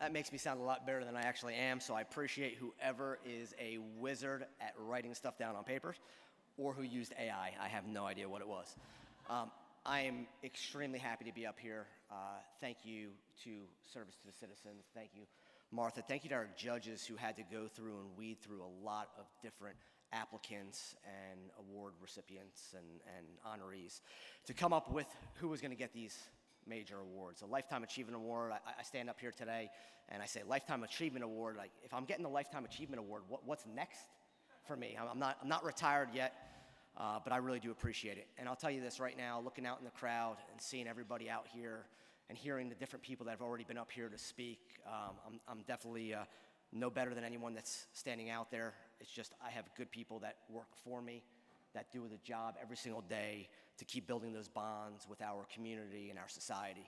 That makes me sound a lot better than I actually am, so I appreciate whoever is a wizard at writing stuff down on paper or who used AI. I have no idea what it was. I am extremely happy to be up here. Thank you to Service to the Citizens. Thank you, Martha. Thank you to our judges who had to go through and weed through a lot of different applicants and award recipients and honorees to come up with who was going to get these major awards. A Lifetime Achievement Award, I stand up here today and I say Lifetime Achievement Award. Like, if I'm getting the Lifetime Achievement Award, what's next for me? I'm not retired yet, but I really do appreciate it. And I'll tell you this right now, looking out in the crowd and seeing everybody out here and hearing the different people that have already been up here to speak, I'm definitely no better than anyone that's standing out there. It's just I have good people that work for me, that do the job every single day to keep building those bonds with our community and our society.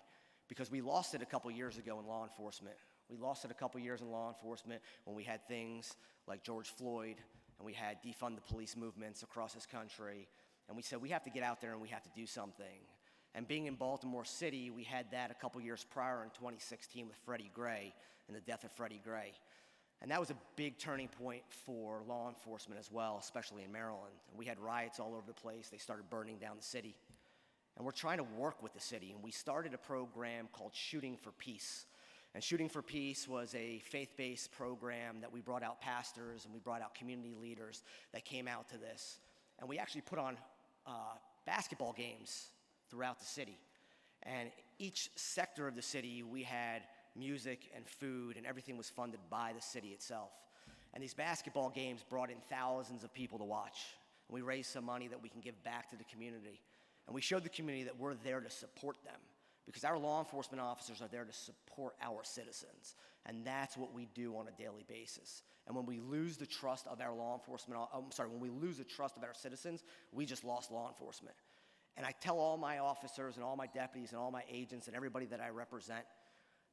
Because we lost it a couple years ago in law enforcement. We lost it a couple years in law enforcement when we had things like George Floyd and we had defund the police movements across this country. And we said we have to get out there and we have to do something. And being in Baltimore City, we had that a couple years prior in 2016 with Freddie Gray and the death of Freddie Gray. And that was a big turning point for law enforcement as well, especially in Maryland. And we had riots all over the place. They started burning down the city. And we're trying to work with the city. And we started a program called Shooting for Peace. And Shooting for Peace was a faith-based program that we brought out pastors and we brought out community leaders that came out to this. And we actually put on basketball games throughout the city. And each sector of the city, we had music and food, and everything was funded by the city itself. And these basketball games brought in thousands of people to watch. And we raised some money that we can give back to the community. And we showed the community that we're there to support them, because our law enforcement officers are there to support our citizens. And that's what we do on a daily basis. And when we lose the trust of our when we lose the trust of our citizens, we just lost law enforcement. And I tell all my officers and all my deputies and all my agents and everybody that I represent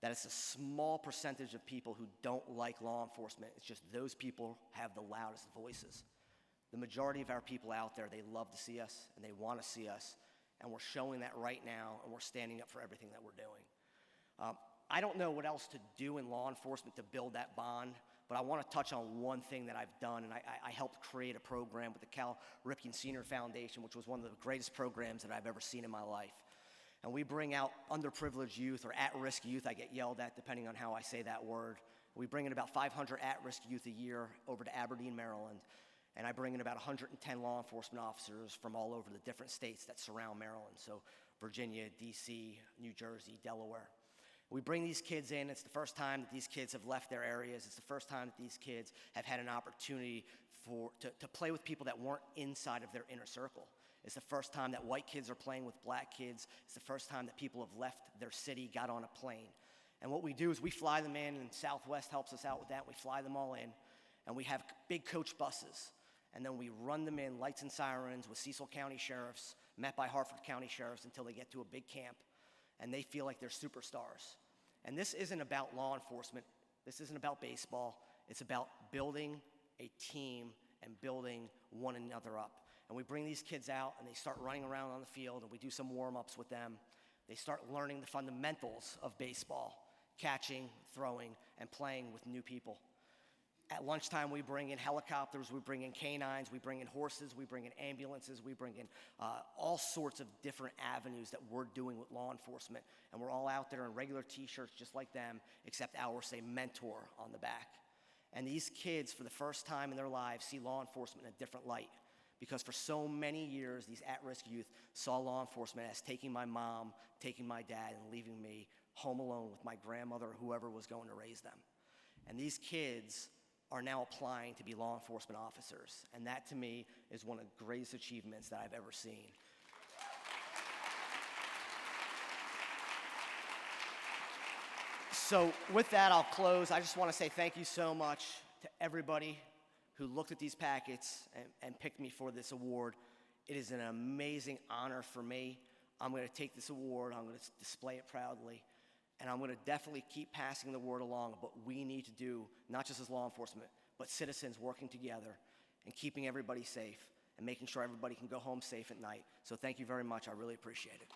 that it's a small percentage of people who don't like law enforcement. It's just those people have the loudest voices. The majority of our people out there, they love to see us and they want to see us. And we're showing that right now, and we're standing up for everything that we're doing. I don't know what else to do in law enforcement to build that bond, but I want to touch on one thing that I've done, and I helped create a program with the Cal Ripken Senior Foundation, which was one of the greatest programs that I've ever seen in my life. And we bring out underprivileged youth or at-risk youth. I get yelled at depending on how I say that word. We bring in about 500 at-risk youth a year over to Aberdeen, Maryland. And I bring in about 110 law enforcement officers from all over the different states that surround Maryland. So Virginia, D.C., New Jersey, Delaware. We bring these kids in. It's the first time that these kids have left their areas. It's the first time that these kids have had an opportunity to play with people that weren't inside of their inner circle. It's the first time that white kids are playing with black kids. It's the first time that people have left their city, got on a plane. And what we do is we fly them in, and Southwest helps us out with that. We fly them all in, and we have big coach buses. And then we run them in, lights and sirens, with Cecil County sheriffs, met by Harford County sheriffs, until they get to a big camp, and they feel like they're superstars. And this isn't about law enforcement. This isn't about baseball. It's about building a team and building one another up. And we bring these kids out, and they start running around on the field, and we do some warm-ups with them. They start learning the fundamentals of baseball, catching, throwing, and playing with new people. At lunchtime, we bring in helicopters, we bring in canines, we bring in horses, we bring in ambulances, we bring in all sorts of different avenues that we're doing with law enforcement. And we're all out there in regular T-shirts just like them, except ours say mentor on the back. And these kids, for the first time in their lives, see law enforcement in a different light. Because for so many years, these at-risk youth saw law enforcement as taking my mom, taking my dad, and leaving me home alone with my grandmother or whoever was going to raise them. And these kids are now applying to be law enforcement officers. And that, to me, is one of the greatest achievements that I've ever seen. So with that, I'll close. I just want to say thank you so much to everybody who looked at these packets and picked me for this award. It is an amazing honor for me. I'm going to take this award, I'm going to display it proudly, and I'm going to definitely keep passing the word along of what we need to do, not just as law enforcement, but citizens working together and keeping everybody safe and making sure everybody can go home safe at night. So thank you very much. I really appreciate it.